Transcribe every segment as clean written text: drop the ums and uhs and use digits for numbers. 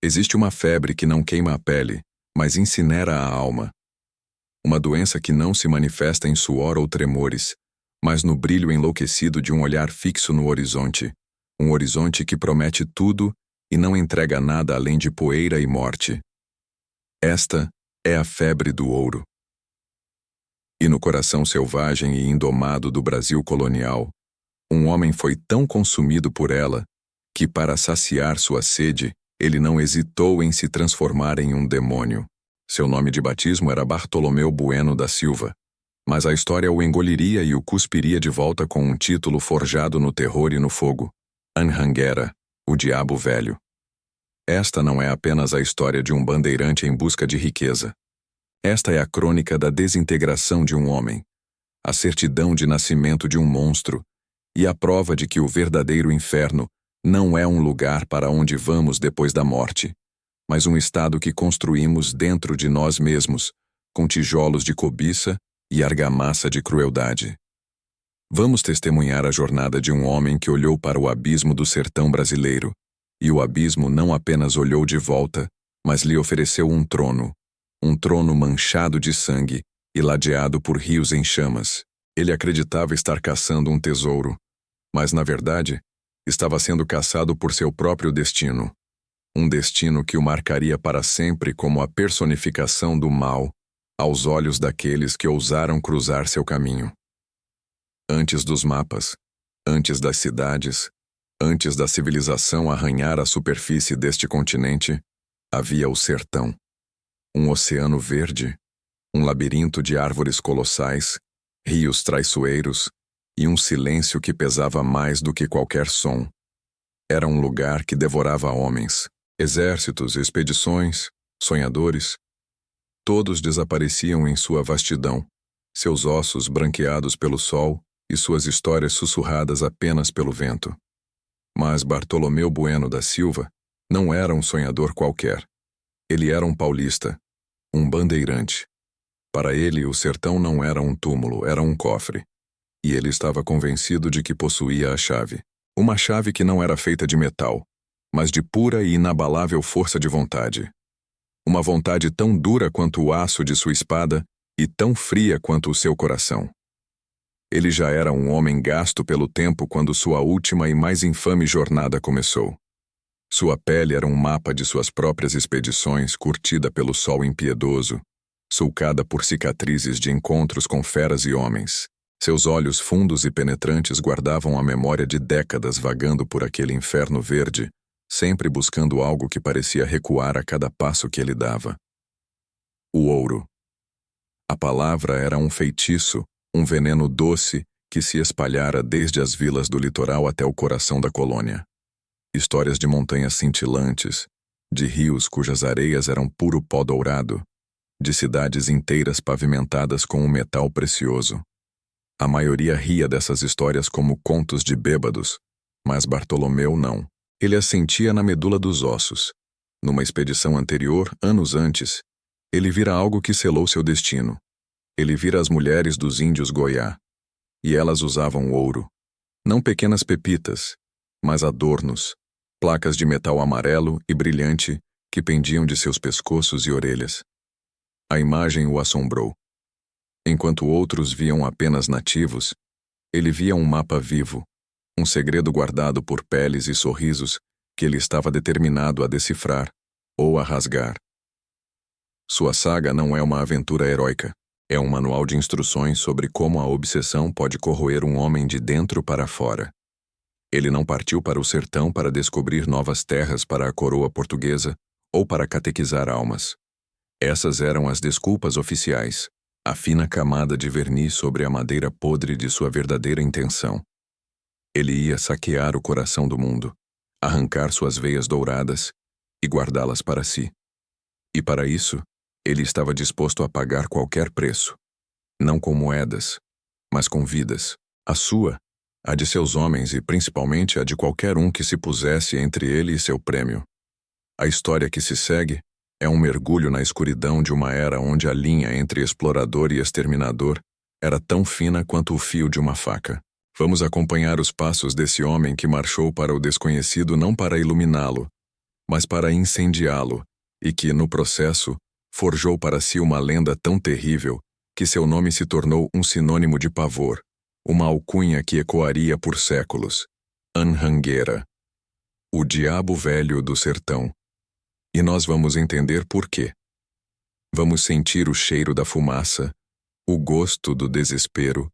Existe uma febre que não queima a pele, mas incinera a alma. Uma doença que não se manifesta em suor ou tremores, mas no brilho enlouquecido de um olhar fixo no horizonte. Um horizonte que promete tudo e não entrega nada além de poeira e morte. Esta é a febre do ouro. E no coração selvagem e indomado do Brasil colonial, um homem foi tão consumido por ela, que para saciar sua sede, ele não hesitou em se transformar em um demônio. Seu nome de batismo era Bartolomeu Bueno da Silva, mas a história o engoliria e o cuspiria de volta com um título forjado no terror e no fogo: Anhanguera, o Diabo Velho. Esta não é apenas a história de um bandeirante em busca de riqueza. Esta é a crônica da desintegração de um homem, a certidão de nascimento de um monstro e a prova de que o verdadeiro inferno não é um lugar para onde vamos depois da morte, mas um estado que construímos dentro de nós mesmos, com tijolos de cobiça e argamassa de crueldade. Vamos testemunhar a jornada de um homem que olhou para o abismo do sertão brasileiro, e o abismo não apenas olhou de volta, mas lhe ofereceu um trono manchado de sangue e ladeado por rios em chamas. Ele acreditava estar caçando um tesouro, mas na verdade, estava sendo caçado por seu próprio destino. Um destino que o marcaria para sempre como a personificação do mal, aos olhos daqueles que ousaram cruzar seu caminho. Antes dos mapas, antes das cidades, antes da civilização arranhar a superfície deste continente, havia o sertão. Um oceano verde, um labirinto de árvores colossais, rios traiçoeiros e um silêncio que pesava mais do que qualquer som. Era um lugar que devorava homens, exércitos, expedições, sonhadores. Todos desapareciam em sua vastidão, seus ossos branqueados pelo sol e suas histórias sussurradas apenas pelo vento. Mas Bartolomeu Bueno da Silva não era um sonhador qualquer. Ele era um paulista, um bandeirante. Para ele, o sertão não era um túmulo, era um cofre. E ele estava convencido de que possuía a chave. Uma chave que não era feita de metal, mas de pura e inabalável força de vontade. Uma vontade tão dura quanto o aço de sua espada e tão fria quanto o seu coração. Ele já era um homem gasto pelo tempo quando sua última e mais infame jornada começou. Sua pele era um mapa de suas próprias expedições, curtida pelo sol impiedoso, sulcada por cicatrizes de encontros com feras e homens. Seus olhos fundos e penetrantes guardavam a memória de décadas vagando por aquele inferno verde, sempre buscando algo que parecia recuar a cada passo que ele dava. O ouro. A palavra era um feitiço, um veneno doce que se espalhara desde as vilas do litoral até o coração da colônia. Histórias de montanhas cintilantes, de rios cujas areias eram puro pó dourado, de cidades inteiras pavimentadas com um metal precioso. A maioria ria dessas histórias como contos de bêbados, mas Bartolomeu não. Ele as sentia na medula dos ossos. Numa expedição anterior, anos antes, ele vira algo que selou seu destino. Ele vira as mulheres dos índios Goiá. E elas usavam ouro. Não pequenas pepitas, mas adornos, placas de metal amarelo e brilhante que pendiam de seus pescoços e orelhas. A imagem o assombrou. Enquanto outros viam apenas nativos, ele via um mapa vivo, um segredo guardado por peles e sorrisos que ele estava determinado a decifrar ou a rasgar. Sua saga não é uma aventura heróica, é um manual de instruções sobre como a obsessão pode corroer um homem de dentro para fora. Ele não partiu para o sertão para descobrir novas terras para a coroa portuguesa ou para catequizar almas. Essas eram as desculpas oficiais, a fina camada de verniz sobre a madeira podre de sua verdadeira intenção. Ele ia saquear o coração do mundo, arrancar suas veias douradas e guardá-las para si. E para isso, ele estava disposto a pagar qualquer preço. Não com moedas, mas com vidas. A sua, a de seus homens e principalmente a de qualquer um que se pusesse entre ele e seu prêmio. A história que se segue é um mergulho na escuridão de uma era onde a linha entre explorador e exterminador era tão fina quanto o fio de uma faca. Vamos acompanhar os passos desse homem que marchou para o desconhecido não para iluminá-lo, mas para incendiá-lo, e que, no processo, forjou para si uma lenda tão terrível que seu nome se tornou um sinônimo de pavor, uma alcunha que ecoaria por séculos. Anhanguera, o diabo velho do sertão. E nós vamos entender por quê. Vamos sentir o cheiro da fumaça, o gosto do desespero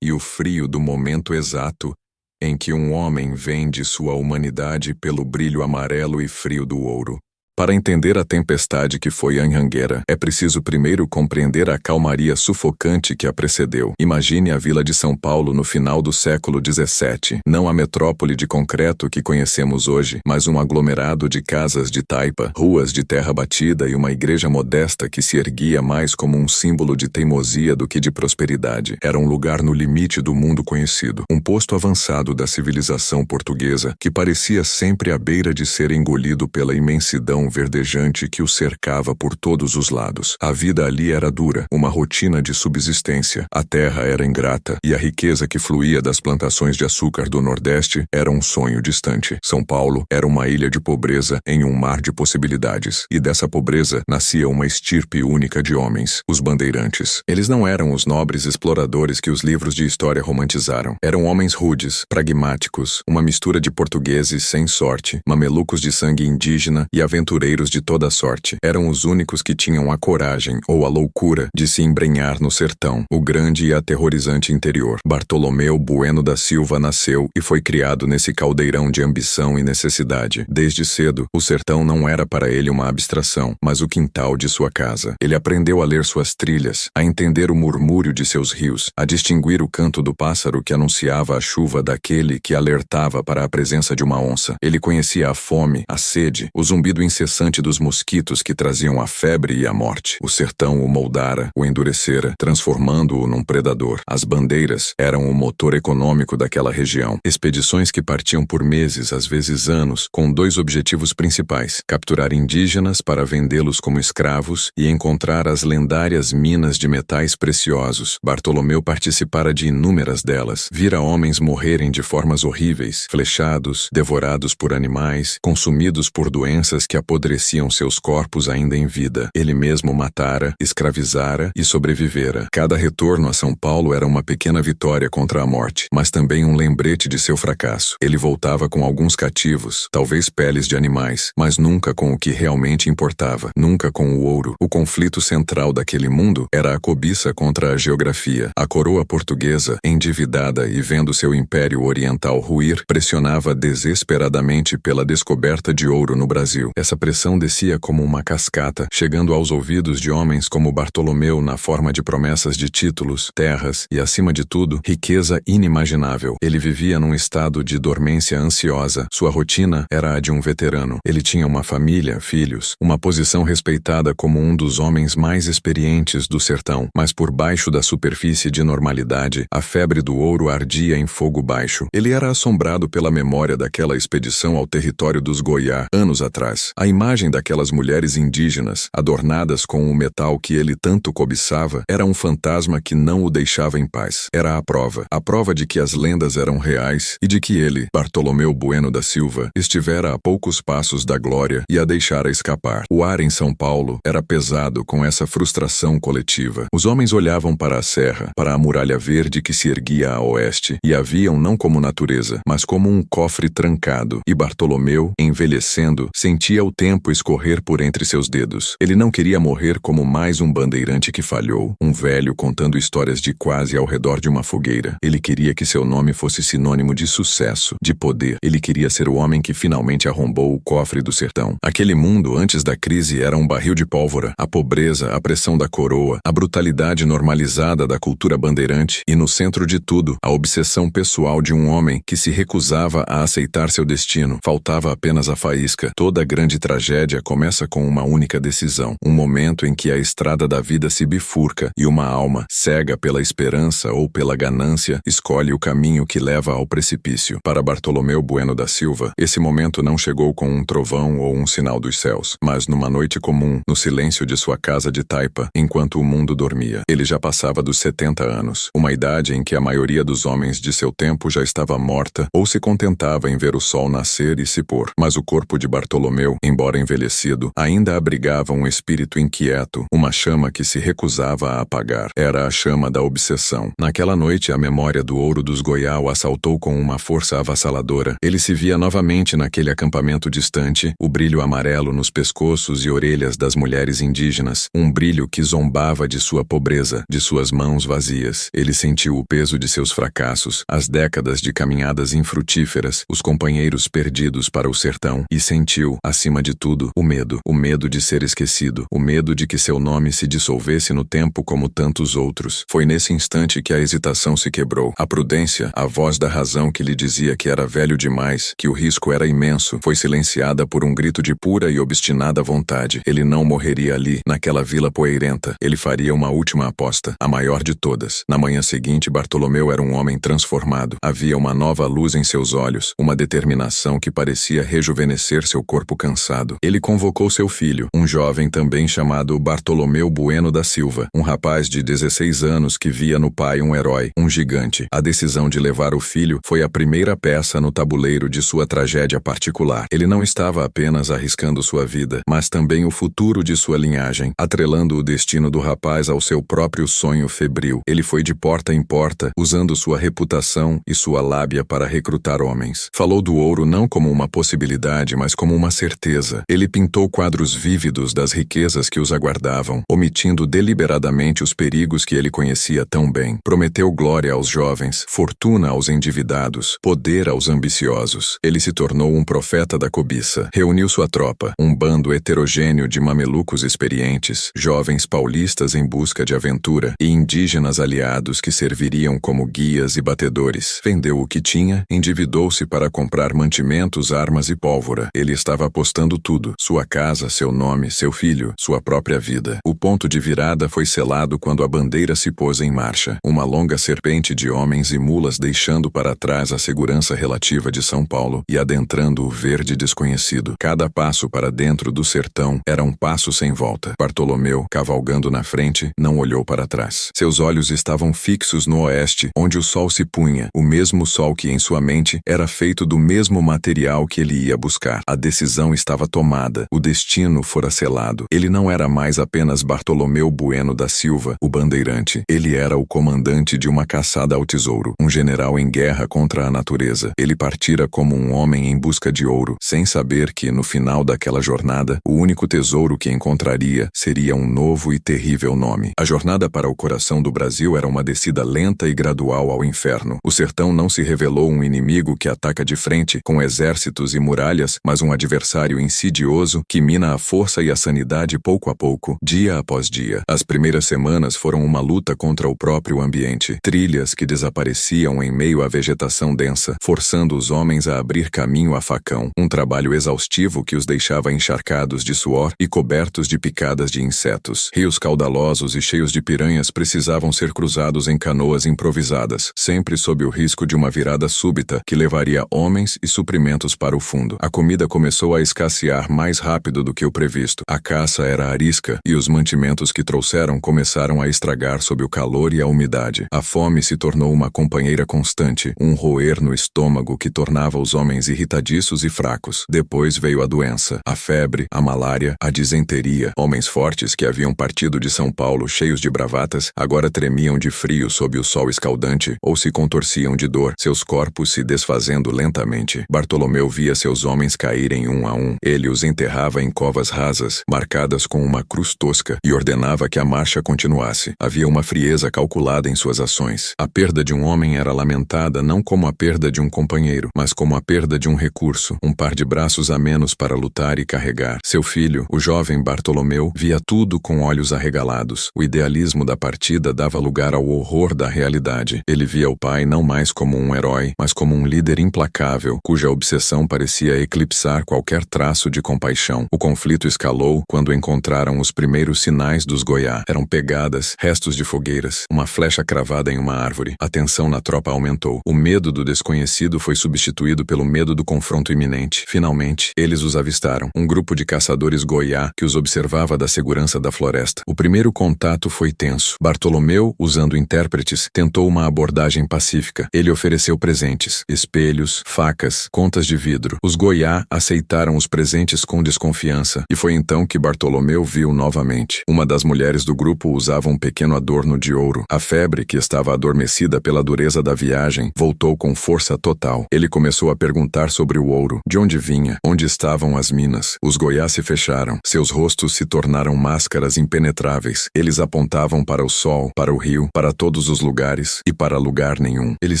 e o frio do momento exato em que um homem vende sua humanidade pelo brilho amarelo e frio do ouro. Para entender a tempestade que foi Anhanguera, é preciso primeiro compreender a calmaria sufocante que a precedeu. Imagine a vila de São Paulo no final do século XVII, não a metrópole de concreto que conhecemos hoje, mas um aglomerado de casas de taipa, ruas de terra batida e uma igreja modesta que se erguia mais como um símbolo de teimosia do que de prosperidade. Era um lugar no limite do mundo conhecido, um posto avançado da civilização portuguesa que parecia sempre à beira de ser engolido pela imensidão verdejante que o cercava por todos os lados. A vida ali era dura, uma rotina de subsistência. A terra era ingrata e a riqueza que fluía das plantações de açúcar do Nordeste era um sonho distante. São Paulo era uma ilha de pobreza em um mar de possibilidades. E dessa pobreza nascia uma estirpe única de homens, os bandeirantes. Eles não eram os nobres exploradores que os livros de história romantizaram. Eram homens rudes, pragmáticos, uma mistura de portugueses sem sorte, mamelucos de sangue indígena e aventureiros de toda sorte. Eram os únicos que tinham a coragem ou a loucura de se embrenhar no sertão, o grande e aterrorizante interior. Bartolomeu Bueno da Silva nasceu e foi criado nesse caldeirão de ambição e necessidade. Desde cedo, o sertão não era para ele uma abstração, mas o quintal de sua casa. Ele aprendeu a ler suas trilhas, a entender o murmúrio de seus rios, a distinguir o canto do pássaro que anunciava a chuva daquele que alertava para a presença de uma onça. Ele conhecia a fome, a sede, o zumbido incessante dos mosquitos que traziam a febre e a morte. O sertão o moldara, o endurecera, transformando-o num predador. As bandeiras eram o motor econômico daquela região. Expedições que partiam por meses, às vezes anos, com dois objetivos principais: capturar indígenas para vendê-los como escravos e encontrar as lendárias minas de metais preciosos. Bartolomeu participara de inúmeras delas. Vira homens morrerem de formas horríveis, flechados, devorados por animais, consumidos por doenças que apodreciam seus corpos ainda em vida. Ele mesmo matara, escravizara e sobrevivera. Cada retorno a São Paulo era uma pequena vitória contra a morte, mas também um lembrete de seu fracasso. Ele voltava com alguns cativos, talvez peles de animais, mas nunca com o que realmente importava, nunca com o ouro. O conflito central daquele mundo era a cobiça contra a geografia. A coroa portuguesa, endividada e vendo seu império oriental ruir, pressionava desesperadamente pela descoberta de ouro no Brasil. Essa pressão descia como uma cascata, chegando aos ouvidos de homens como Bartolomeu na forma de promessas de títulos, terras e, acima de tudo, riqueza inimaginável. Ele vivia num estado de dormência ansiosa. Sua rotina era a de um veterano. Ele tinha uma família, filhos, uma posição respeitada como um dos homens mais experientes do sertão, mas por baixo da superfície de normalidade, a febre do ouro ardia em fogo baixo. Ele era assombrado pela memória daquela expedição ao território dos Goiá, anos atrás. A imagem daquelas mulheres indígenas, adornadas com o metal que ele tanto cobiçava, era um fantasma que não o deixava em paz. Era a prova de que as lendas eram reais e de que ele, Bartolomeu Bueno da Silva, estivera a poucos passos da glória e a deixara escapar. O ar em São Paulo era pesado com essa frustração coletiva. Os homens olhavam para a serra, para a muralha verde que se erguia a oeste, e a viam não como natureza, mas como um cofre trancado. E Bartolomeu, envelhecendo, sentia o tempo escorrer por entre seus dedos. Ele não queria morrer como mais um bandeirante que falhou, um velho contando histórias de quase ao redor de uma fogueira. Ele queria que seu nome fosse sinônimo de sucesso, de poder. Ele queria ser o homem que finalmente arrombou o cofre do sertão. Aquele mundo, antes da crise, era um barril de pólvora. A pobreza, a pressão da coroa, a brutalidade normalizada da cultura bandeirante e, no centro de tudo, a obsessão pessoal de um homem que se recusava a aceitar seu destino. Faltava apenas a faísca. Toda grande tragédia começa com uma única decisão, um momento em que a estrada da vida se bifurca e uma alma, cega pela esperança ou pela ganância, escolhe o caminho que leva ao precipício. Para Bartolomeu Bueno da Silva, esse momento não chegou com um trovão ou um sinal dos céus, mas numa noite comum, no silêncio de sua casa de taipa, enquanto o mundo dormia. Ele já passava dos 70 anos, uma idade em que a maioria dos homens de seu tempo já estava morta ou se contentava em ver o sol nascer e se pôr. Mas o corpo de Bartolomeu, em embora envelhecido, ainda abrigava um espírito inquieto, uma chama que se recusava a apagar. Era a chama da obsessão. Naquela noite, a memória do ouro dos Goiá o assaltou com uma força avassaladora. Ele se via novamente naquele acampamento distante, o brilho amarelo nos pescoços e orelhas das mulheres indígenas, um brilho que zombava de sua pobreza, de suas mãos vazias. Ele sentiu o peso de seus fracassos, as décadas de caminhadas infrutíferas, os companheiros perdidos para o sertão, e sentiu, acima de tudo, o medo de ser esquecido, o medo de que seu nome se dissolvesse no tempo como tantos outros. Foi nesse instante que a hesitação se quebrou. A prudência, a voz da razão que lhe dizia que era velho demais, que o risco era imenso, foi silenciada por um grito de pura e obstinada vontade. Ele não morreria ali, naquela vila poeirenta. Ele faria uma última aposta, a maior de todas. Na manhã seguinte, Bartolomeu era um homem transformado. Havia uma nova luz em seus olhos, uma determinação que parecia rejuvenescer seu corpo cansado. Ele convocou seu filho, um jovem também chamado Bartolomeu Bueno da Silva, um rapaz de 16 anos que via no pai um herói, um gigante. A decisão de levar o filho foi a primeira peça no tabuleiro de sua tragédia particular. Ele não estava apenas arriscando sua vida, mas também o futuro de sua linhagem, atrelando o destino do rapaz ao seu próprio sonho febril. Ele foi de porta em porta, usando sua reputação e sua lábia para recrutar homens. Falou do ouro não como uma possibilidade, mas como uma certeza. Ele pintou quadros vívidos das riquezas que os aguardavam, omitindo deliberadamente os perigos que ele conhecia tão bem. Prometeu glória aos jovens, fortuna aos endividados, poder aos ambiciosos. Ele se tornou um profeta da cobiça. Reuniu sua tropa, um bando heterogêneo de mamelucos experientes, jovens paulistas em busca de aventura e indígenas aliados que serviriam como guias e batedores. Vendeu o que tinha, endividou-se para comprar mantimentos, armas e pólvora. Ele estava apostando tudo: sua casa, seu nome, seu filho, sua própria vida. O ponto de virada foi selado quando a bandeira se pôs em marcha. Uma longa serpente de homens e mulas deixando para trás a segurança relativa de São Paulo e adentrando o verde desconhecido. Cada passo para dentro do sertão era um passo sem volta. Bartolomeu, cavalgando na frente, não olhou para trás. Seus olhos estavam fixos no oeste, onde o sol se punha, o mesmo sol que em sua mente era feito do mesmo material que ele ia buscar. A decisão estava tomada, o destino fora selado. Ele não era mais apenas Bartolomeu Bueno da Silva, o bandeirante. Ele era o comandante de uma caçada ao tesouro, um general em guerra contra a natureza. Ele partira como um homem em busca de ouro, sem saber que, no final daquela jornada, o único tesouro que encontraria seria um novo e terrível nome. A jornada para o coração do Brasil era uma descida lenta e gradual ao inferno. O sertão não se revelou um inimigo que ataca de frente com exércitos e muralhas, mas um adversário insidioso que mina a força e a sanidade pouco a pouco, dia após dia. As primeiras semanas foram uma luta contra o próprio ambiente. Trilhas que desapareciam em meio à vegetação densa, forçando os homens a abrir caminho a facão. Um trabalho exaustivo que os deixava encharcados de suor e cobertos de picadas de insetos. Rios caudalosos e cheios de piranhas precisavam ser cruzados em canoas improvisadas, sempre sob o risco de uma virada súbita que levaria homens e suprimentos para o fundo. A comida começou a escassear mais rápido do que o previsto. A caça era arisca e os mantimentos que trouxeram começaram a estragar sob o calor e a umidade. A fome se tornou uma companheira constante, um roer no estômago que tornava os homens irritadiços e fracos. Depois veio a doença, a febre, a malária, a disenteria. Homens fortes que haviam partido de São Paulo cheios de bravatas, agora tremiam de frio sob o sol escaldante ou se contorciam de dor, seus corpos se desfazendo lentamente. Bartolomeu via seus homens caírem um a um. Ele os enterrava em covas rasas, marcadas com uma cruz tosca, e ordenava que a marcha continuasse. Havia uma frieza calculada em suas ações. A perda de um homem era lamentada não como a perda de um companheiro, mas como a perda de um recurso, um par de braços a menos para lutar e carregar. Seu filho, o jovem Bartolomeu, via tudo com olhos arregalados. O idealismo da partida dava lugar ao horror da realidade. Ele via o pai não mais como um herói, mas como um líder implacável, cuja obsessão parecia eclipsar qualquer traço de compaixão. O conflito escalou quando encontraram os primeiros sinais dos Goiá. Eram pegadas, restos de fogueiras, uma flecha cravada em uma árvore. A tensão na tropa aumentou. O medo do desconhecido foi substituído pelo medo do confronto iminente. Finalmente, eles os avistaram. Um grupo de caçadores Goiá que os observava da segurança da floresta. O primeiro contato foi tenso. Bartolomeu, usando intérpretes, tentou uma abordagem pacífica. Ele ofereceu presentes, espelhos, facas, contas de vidro. Os Goiá aceitaram os presentes presentes com desconfiança, e foi então que Bartolomeu viu novamente. Uma das mulheres do grupo usava um pequeno adorno de ouro. A febre, que estava adormecida pela dureza da viagem, voltou com força total. Ele começou a perguntar sobre o ouro, de onde vinha, onde estavam as minas. Os goiás se fecharam, seus rostos se tornaram máscaras impenetráveis. Eles apontavam para o sol, para o rio, para todos os lugares e para lugar nenhum. Eles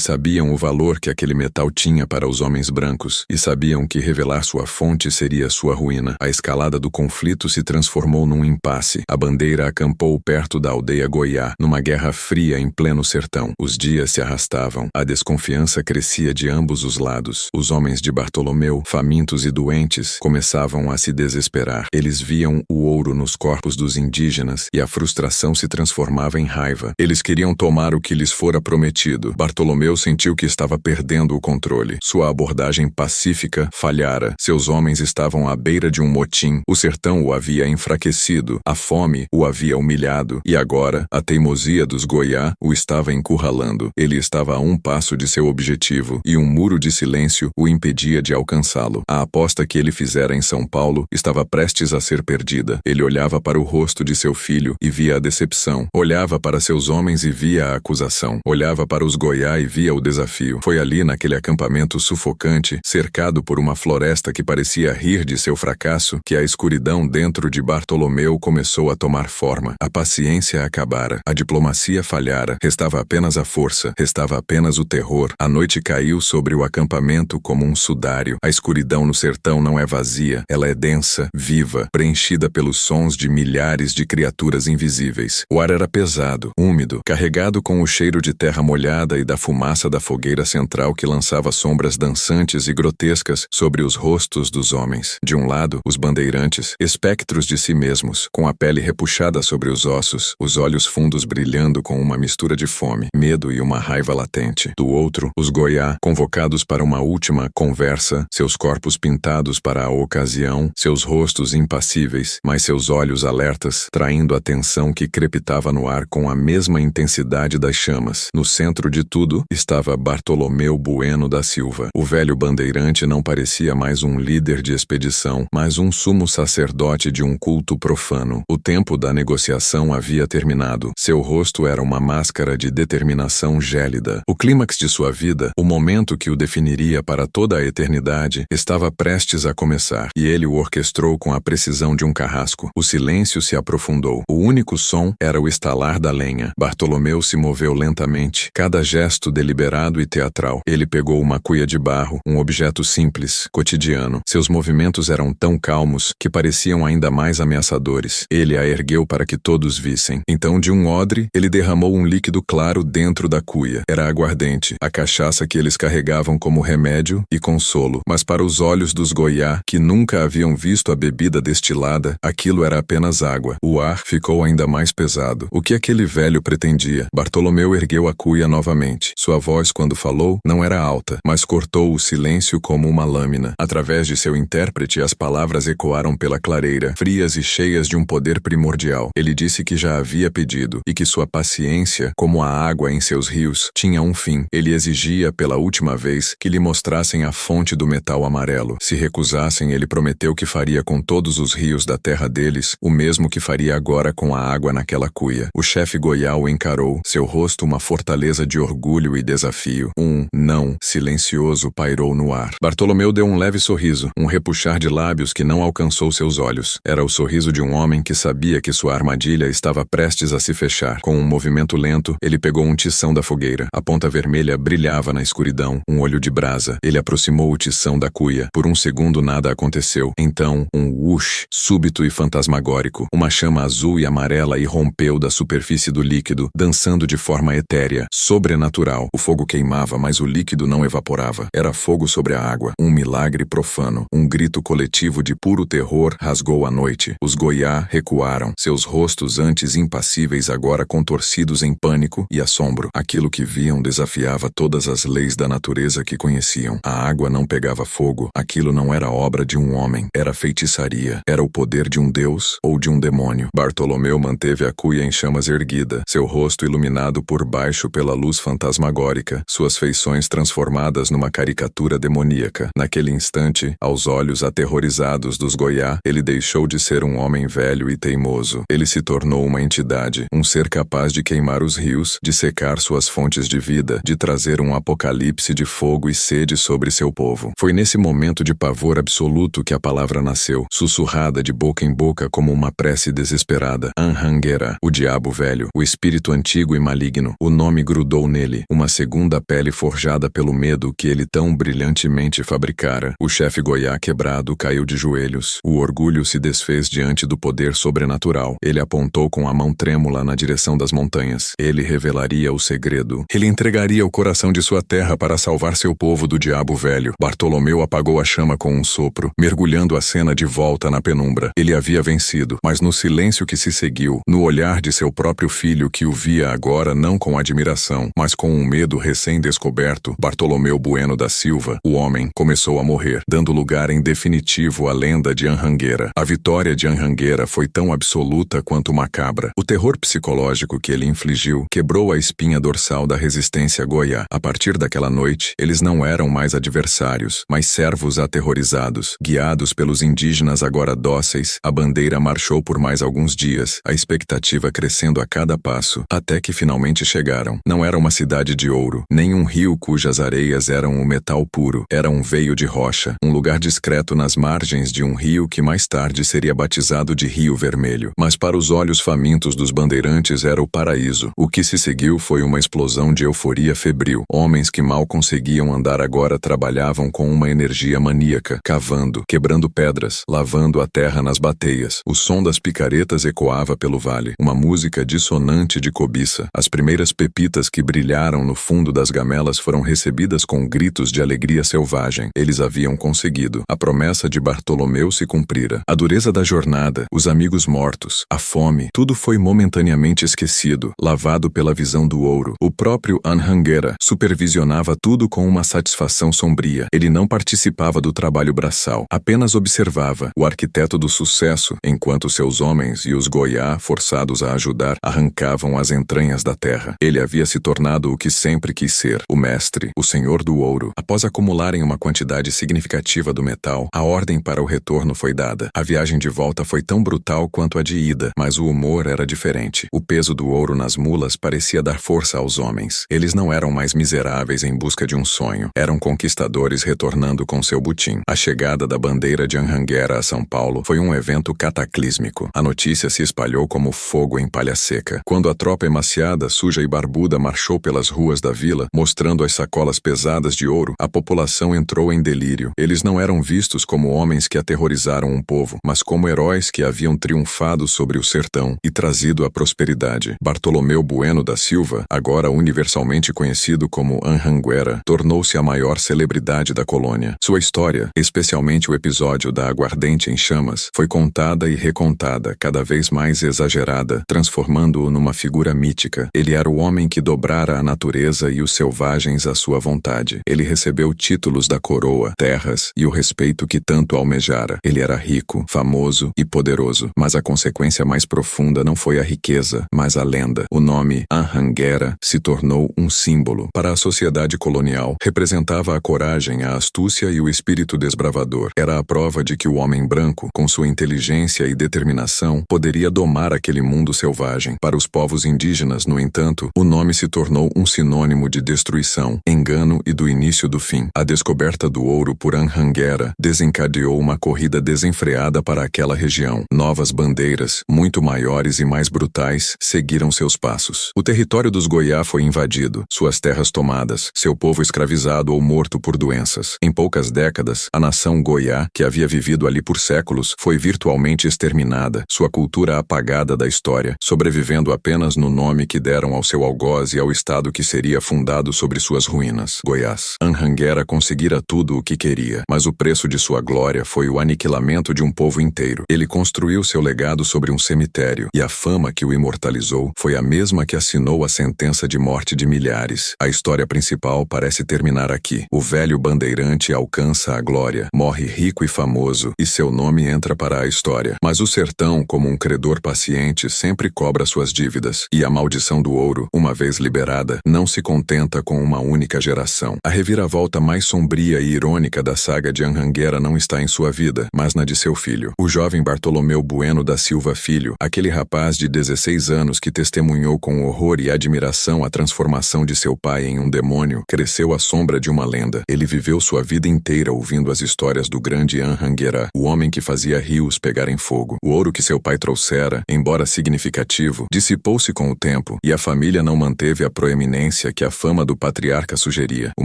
sabiam o valor que aquele metal tinha para os homens brancos e sabiam que revelar sua fonte seria sua ruína. A escalada do conflito se transformou num impasse. A bandeira acampou perto da aldeia Goiá, numa guerra fria em pleno sertão. Os dias se arrastavam. A desconfiança crescia de ambos os lados. Os homens de Bartolomeu, famintos e doentes, começavam a se desesperar. Eles viam o ouro nos corpos dos indígenas e a frustração se transformava em raiva. Eles queriam tomar o que lhes fora prometido. Bartolomeu sentiu que estava perdendo o controle. Sua abordagem pacífica falhara. Seus homens estavam à beira de um motim. O sertão o havia enfraquecido. A fome o havia humilhado. E agora, a teimosia dos Goiá o estava encurralando. Ele estava a um passo de seu objetivo, e um muro de silêncio o impedia de alcançá-lo. A aposta que ele fizera em São Paulo estava prestes a ser perdida. Ele olhava para o rosto de seu filho e via a decepção. Olhava para seus homens e via a acusação. Olhava para os Goiá e via o desafio. Foi ali, naquele acampamento sufocante, cercado por uma floresta que parecia rir de seu fracasso, que a escuridão dentro de Bartolomeu começou a tomar forma. A paciência acabara. A diplomacia falhara. Restava apenas a força. Restava apenas o terror. A noite caiu sobre o acampamento como um sudário. A escuridão no sertão não é vazia. Ela é densa, viva, preenchida pelos sons de milhares de criaturas invisíveis. O ar era pesado, úmido, carregado com o cheiro de terra molhada e da fumaça da fogueira central que lançava sombras dançantes e grotescas sobre os rostos dos homens. De um lado, os bandeirantes, espectros de si mesmos, com a pele repuxada sobre os ossos, os olhos fundos brilhando com uma mistura de fome, medo e uma raiva latente. Do outro, os Goiá, convocados para uma última conversa, seus corpos pintados para a ocasião, seus rostos impassíveis, mas seus olhos alertas, traindo a tensão que crepitava no ar com a mesma intensidade das chamas. No centro de tudo estava Bartolomeu Bueno da Silva. O velho bandeirante não parecia mais um líder de expedição, mas um sumo sacerdote de um culto profano. O tempo da negociação havia terminado. Seu rosto era uma máscara de determinação gélida. O clímax de sua vida, o momento que o definiria para toda a eternidade, estava prestes a começar, e ele o orquestrou com a precisão de um carrasco. O silêncio se aprofundou. O único som era o estalar da lenha. Bartolomeu se moveu lentamente, cada gesto deliberado e teatral. Ele pegou uma cuia de barro, um objeto simples, cotidiano. Seus movimentos eram tão calmos que pareciam ainda mais ameaçadores. Ele a ergueu para que todos vissem. Então, de um odre, ele derramou um líquido claro dentro da cuia. Era aguardente, a cachaça que eles carregavam como remédio e consolo. Mas para os olhos dos Goiá, que nunca haviam visto a bebida destilada, aquilo era apenas água. O ar ficou ainda mais pesado. O que aquele velho pretendia? Bartolomeu ergueu a cuia novamente. Sua voz, quando falou, não era alta, mas cortou o silêncio como uma lâmina. Através de seu intérprete, as palavras ecoaram pela clareira, frias e cheias de um poder primordial. Ele disse que já havia pedido, e que sua paciência, como a água em seus rios, tinha um fim. Ele exigia, pela última vez, que lhe mostrassem a fonte do metal amarelo. Se recusassem, ele prometeu que faria com todos os rios da terra deles o mesmo que faria agora com a água naquela cuia. O chefe Goiá o encarou, seu rosto uma fortaleza de orgulho e desafio. Um não silencioso pairou no ar. Bartolomeu deu um leve sorriso, um repuxar de lábios que não alcançou seus olhos. Era o sorriso de um homem que sabia que sua armadilha estava prestes a se fechar. Com um movimento lento, ele pegou um tição da fogueira. A ponta vermelha brilhava na escuridão, um olho de brasa. Ele aproximou o tição da cuia. Por um segundo nada aconteceu. Então, um whoosh, súbito e fantasmagórico. Uma chama azul e amarela irrompeu da superfície do líquido, dançando de forma etérea, sobrenatural. O fogo queimava, mas o líquido não evaporava. Era fogo sobre a água. Um milagre profano. Um grito coletivo de puro terror rasgou a noite. Os Goiá recuaram, seus rostos antes impassíveis agora contorcidos em pânico e assombro. Aquilo que viam desafiava todas as leis da natureza que conheciam. A água não pegava fogo. Aquilo não era obra de um homem. Era feitiçaria. Era o poder de um deus ou de um demônio. Bartolomeu manteve a cuia em chamas erguida, seu rosto iluminado por baixo pela luz fantasmagórica, suas feições transformadas numa caricatura demoníaca. Naquele instante, aos olhos olhos aterrorizados dos Goiá, ele deixou de ser um homem velho e teimoso. Ele se tornou uma entidade, um ser capaz de queimar os rios, de secar suas fontes de vida, de trazer um apocalipse de fogo e sede sobre seu povo. Foi nesse momento de pavor absoluto que a palavra nasceu, sussurrada de boca em boca como uma prece desesperada. Anhanguera, o diabo velho, o espírito antigo e maligno. O nome grudou nele, uma segunda pele forjada pelo medo que ele tão brilhantemente fabricara. O chefe Goiá quebrado caiu de joelhos. O orgulho se desfez diante do poder sobrenatural. Ele apontou com a mão trêmula na direção das montanhas. Ele revelaria o segredo. Ele entregaria o coração de sua terra para salvar seu povo do diabo velho. Bartolomeu apagou a chama com um sopro, mergulhando a cena de volta na penumbra. Ele havia vencido, mas no silêncio que se seguiu, no olhar de seu próprio filho que o via agora não com admiração, mas com um medo recém-descoberto, Bartolomeu Bueno da Silva, o homem, começou a morrer, dando lugar em definitivo à lenda de Anhanguera. A vitória de Anhanguera foi tão absoluta quanto macabra. O terror psicológico que ele infligiu quebrou a espinha dorsal da resistência Goiá. A partir daquela noite, eles não eram mais adversários, mas servos aterrorizados. Guiados pelos indígenas agora dóceis, a bandeira marchou por mais alguns dias, a expectativa crescendo a cada passo, até que finalmente chegaram. Não era uma cidade de ouro, nem um rio cujas areias eram o metal puro. Era um veio de rocha, um lugar discreto nas margens de um rio que mais tarde seria batizado de Rio Vermelho. Mas para os olhos famintos dos bandeirantes era o paraíso. O que se seguiu foi uma explosão de euforia febril. Homens que mal conseguiam andar agora trabalhavam com uma energia maníaca, cavando, quebrando pedras, lavando a terra nas bateias. O som das picaretas ecoava pelo vale, uma música dissonante de cobiça. As primeiras pepitas que brilharam no fundo das gamelas foram recebidas com gritos de alegria selvagem. Eles haviam conseguido. A promessa de Bartolomeu se cumprira. A dureza da jornada, os amigos mortos, a fome, tudo foi momentaneamente esquecido, lavado pela visão do ouro. O próprio Anhanguera supervisionava tudo com uma satisfação sombria. Ele não participava do trabalho braçal, apenas observava, o arquiteto do sucesso, enquanto seus homens e os Goiá, forçados a ajudar, arrancavam as entranhas da terra. Ele havia se tornado o que sempre quis ser, o mestre, o senhor do ouro. Após acumularem uma quantidade significativa do metal, a ordem para o retorno foi dada. A viagem de volta foi tão brutal quanto a de ida, mas o humor era diferente. O peso do ouro nas mulas parecia dar força aos homens. Eles não eram mais miseráveis em busca de um sonho. Eram conquistadores retornando com seu butim. A chegada da bandeira de Anhanguera a São Paulo foi um evento cataclísmico. A notícia se espalhou como fogo em palha seca. Quando a tropa emaciada, suja e barbuda marchou pelas ruas da vila, mostrando as sacolas pesadas de ouro, a população entrou em delírio. Eles não eram vistos como homens que aterrorizaram um povo, mas como heróis que haviam triunfado sobre o sertão e trazido a prosperidade. Bartolomeu Bueno da Silva, agora universalmente conhecido como Anhanguera, tornou-se a maior celebridade da colônia. Sua história, especialmente o episódio da aguardente em chamas, foi contada e recontada, cada vez mais exagerada, transformando-o numa figura mítica. Ele era o homem que dobrara a natureza e os selvagens à sua vontade. Ele recebeu títulos da coroa, terras e o respeito que tanto almejara. Ele era rico, famoso e poderoso, mas a consequência mais profunda não foi a riqueza, mas a lenda. O nome Anhanguera se tornou um símbolo. Para a sociedade colonial, representava a coragem, a astúcia e o espírito desbravador. Era a prova de que o homem branco, com sua inteligência e determinação, poderia domar aquele mundo selvagem. Para os povos indígenas, no entanto, o nome se tornou um sinônimo de destruição, engano e do início do fim. A descoberta do ouro por Anhanguera desencadeou uma corrida desenfreada para aquela região. Novas bandeiras, muito maiores e mais brutais, seguiram seus passos. O território dos Goiá foi invadido, suas terras tomadas, seu povo escravizado ou morto por doenças. Em poucas décadas, a nação Goiá, que havia vivido ali por séculos, foi virtualmente exterminada, sua cultura apagada da história, sobrevivendo apenas no nome que deram ao seu algoz e ao estado que seria fundado sobre suas ruínas, Goiás. Anhanguera conseguira tudo o que queria, mas o preço de sua glória foi o aniquilamento de um povo inteiro. Ele construiu seu legado sobre um cemitério, e a fama que o imortalizou foi a mesma que assinou a sentença de morte de milhares. A história principal parece terminar aqui. O velho bandeirante alcança a glória, morre rico e famoso, e seu nome entra para a história. Mas o sertão, como um credor paciente, sempre cobra suas dívidas, e a maldição do ouro, uma vez liberada, não se contenta com uma única geração. A reviravolta mais sombria e irônica da saga de Anhanguera Anhanguera não está em sua vida, mas na de seu filho. O jovem Bartolomeu Bueno da Silva Filho, aquele rapaz de 16 anos que testemunhou com horror e admiração a transformação de seu pai em um demônio, cresceu à sombra de uma lenda. Ele viveu sua vida inteira ouvindo as histórias do grande Anhanguera, o homem que fazia rios pegarem fogo. O ouro que seu pai trouxera, embora significativo, dissipou-se com o tempo, e a família não manteve a proeminência que a fama do patriarca sugeria. O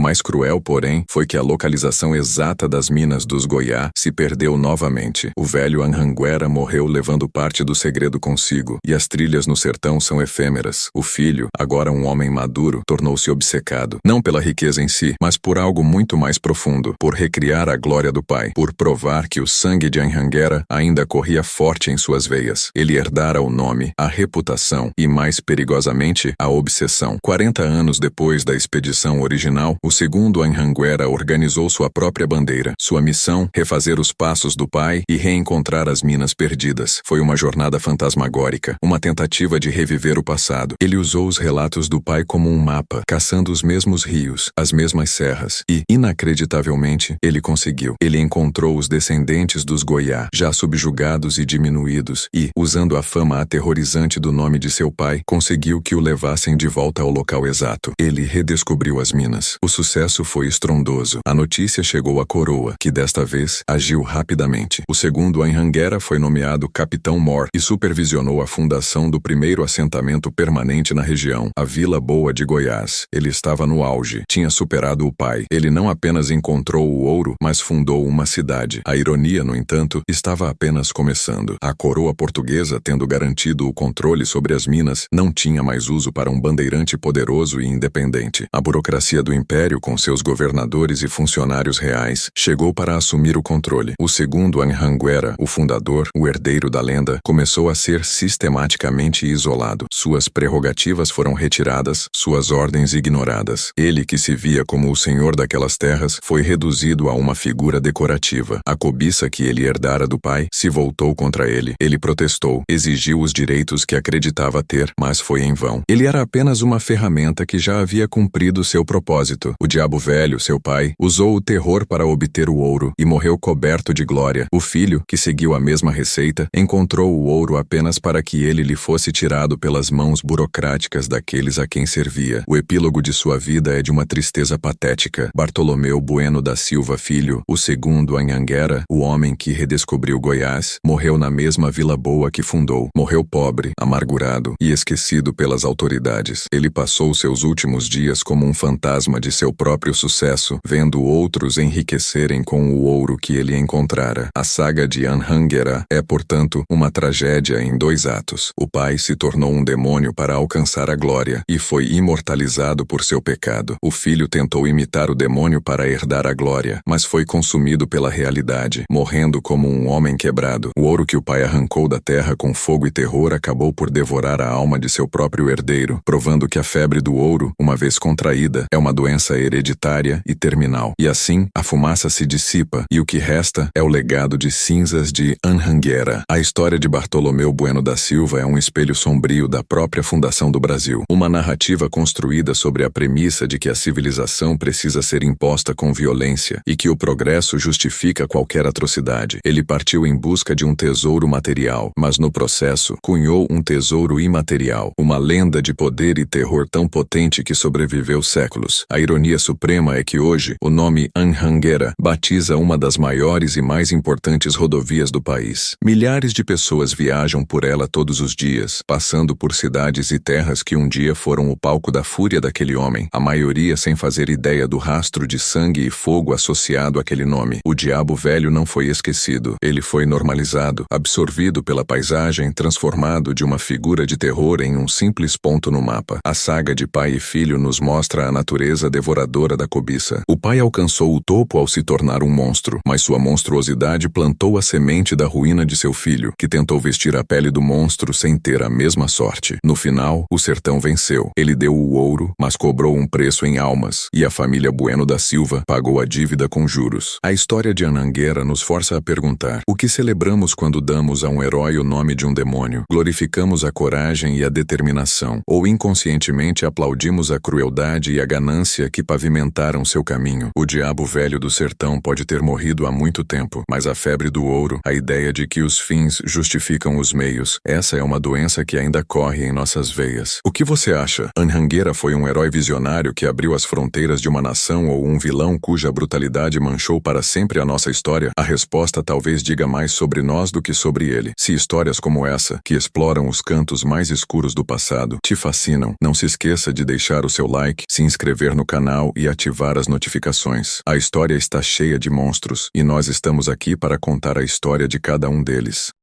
mais cruel, porém, foi que a localização exata das minas dos Goiá se perdeu novamente. O velho Anhanguera morreu levando parte do segredo consigo, e as trilhas no sertão são efêmeras. O filho, agora um homem maduro, tornou-se obcecado, não pela riqueza em si, mas por algo muito mais profundo, por recriar a glória do pai, por provar que o sangue de Anhanguera ainda corria forte em suas veias. Ele herdara o nome, a reputação e, mais perigosamente, a obsessão. 40 anos depois da expedição original, o segundo Anhanguera organizou sua própria bandeira. Sua missão, refazer os passos do pai e reencontrar as minas perdidas. Foi uma jornada fantasmagórica, uma tentativa de reviver o passado. Ele usou os relatos do pai como um mapa, caçando os mesmos rios, as mesmas serras, e, inacreditavelmente, ele conseguiu. Ele encontrou os descendentes dos Goiá, já subjugados e diminuídos, e, usando a fama aterrorizante do nome de seu pai, conseguiu que o levassem de volta ao local exato. Ele redescobriu as minas. O sucesso foi estrondoso. A notícia chegou à coroa, que desta vez agiu rapidamente. O segundo Anhanguera foi nomeado Capitão Mor e supervisionou a fundação do primeiro assentamento permanente na região, a Vila Boa de Goiás. Ele estava no auge, tinha superado o pai. Ele não apenas encontrou o ouro, mas fundou uma cidade. A ironia, no entanto, estava apenas começando. A coroa portuguesa, tendo garantido o controle sobre as minas, não tinha mais uso para um bandeirante poderoso e independente. A burocracia do império, com seus governadores e funcionários reais, chegou para assumir o controle. O segundo Anhanguera, o fundador, o herdeiro da lenda, começou a ser sistematicamente isolado. Suas prerrogativas foram retiradas, suas ordens ignoradas. Ele, que se via como o senhor daquelas terras, foi reduzido a uma figura decorativa. A cobiça que ele herdara do pai se voltou contra ele. Ele protestou, exigiu os direitos que acreditava ter, mas foi em vão. Ele era apenas uma ferramenta que já havia cumprido seu propósito. O diabo velho, seu pai, usou o terror para obter o ouro e morreu coberto de glória. O filho, que seguiu a mesma receita, encontrou o ouro apenas para que ele lhe fosse tirado pelas mãos burocráticas daqueles a quem servia. O epílogo de sua vida é de uma tristeza patética. Bartolomeu Bueno da Silva Filho, o segundo Anhanguera, o homem que redescobriu Goiás, morreu na mesma Vila Boa que fundou. Morreu pobre, amargurado e esquecido pelas autoridades. Ele passou seus últimos dias como um fantasma de seu próprio sucesso, vendo outros enriquecerem com o ouro que ele encontrara. A saga de Anhanguera é, portanto, uma tragédia em 2 atos. O pai se tornou um demônio para alcançar a glória e foi imortalizado por seu pecado. O filho tentou imitar o demônio para herdar a glória, mas foi consumido pela realidade, morrendo como um homem quebrado. O ouro que o pai arrancou da terra com fogo e terror acabou por devorar a alma de seu próprio herdeiro, provando que a febre do ouro, uma vez contraída, é uma doença hereditária e terminal. E assim, a fumaça se dissipa e o que resta é o legado de cinzas de Anhanguera. A história de Bartolomeu Bueno da Silva é um espelho sombrio da própria fundação do Brasil. Uma narrativa construída sobre a premissa de que a civilização precisa ser imposta com violência e que o progresso justifica qualquer atrocidade. Ele partiu em busca de um tesouro material, mas no processo cunhou um tesouro imaterial, uma lenda de poder e terror tão potente que sobreviveu séculos. A ironia suprema é que hoje o nome Anhanguera batiza uma das maiores e mais importantes rodovias do país. Milhares de pessoas viajam por ela todos os dias, passando por cidades e terras que um dia foram o palco da fúria daquele homem, a maioria sem fazer ideia do rastro de sangue e fogo associado àquele nome. O diabo velho não foi esquecido, ele foi normalizado, absorvido pela paisagem, transformado de uma figura de terror em um simples ponto no mapa. A saga de pai e filho nos mostra a natureza devoradora da cobiça. O pai alcançou o topo ao se tornar um monstro, mas sua monstruosidade plantou a semente da ruína de seu filho, que tentou vestir a pele do monstro sem ter a mesma sorte. No final, o sertão venceu. Ele deu o ouro, mas cobrou um preço em almas, e a família Bueno da Silva pagou a dívida com juros. A história de Anhanguera nos força a perguntar: o que celebramos quando damos a um herói o nome de um demônio? Glorificamos a coragem e a determinação, ou inconscientemente aplaudimos a crueldade e a ganância que pavimentaram seu caminho? O diabo velho do sertão pode pode ter morrido há muito tempo, mas a febre do ouro, a ideia de que os fins justificam os meios, essa é uma doença que ainda corre em nossas veias. O que você acha? Anhanguera foi um herói visionário que abriu as fronteiras de uma nação ou um vilão cuja brutalidade manchou para sempre a nossa história? A resposta talvez diga mais sobre nós do que sobre ele. Se histórias como essa, que exploram os cantos mais escuros do passado, te fascinam, não se esqueça de deixar o seu like, se inscrever no canal e ativar as notificações. A história está cheia de monstros, e nós estamos aqui para contar a história de cada um deles.